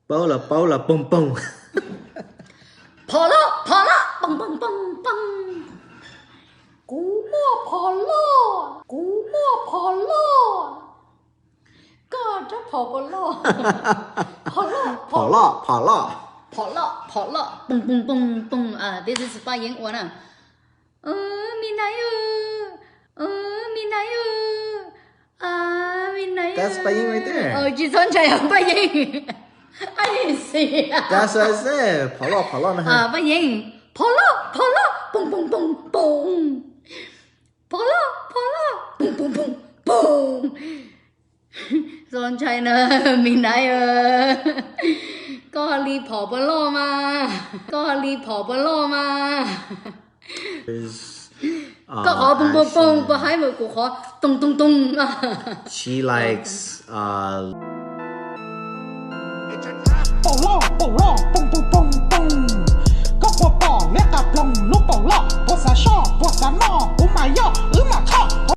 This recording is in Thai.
包了，蹦蹦。跑了，跑了，蹦蹦蹦蹦。古莫跑了，古莫跑了，嘎着跑不了，跑了，跑了，跑了。跑了，跑了，蹦蹦蹦蹦啊！这是发音我呢。米奈哟，米奈哟，啊，米奈哟。That's 发音 right there. 哦，记错这样发音。I didn't see. That's what I said. 跑了，跑了呢。啊，发音，跑了，跑了，蹦蹦蹦蹦。跑了，跑了，蹦蹦蹦蹦。สนใจนะมีไหนก็รีบผอบอลอมาก็รีบผอบอลอมาก็ขอปุ้งปุ้งปุ้งไปให้หมดกูขอตุ้งตุ้งตุ้ง She likes เป่าล่อเป่าล่อปงปงปงปงก็พอป่อเรียกกับลงลูกเป่าล่อภาษาชอบภาษานอกูมาย่อหรือมา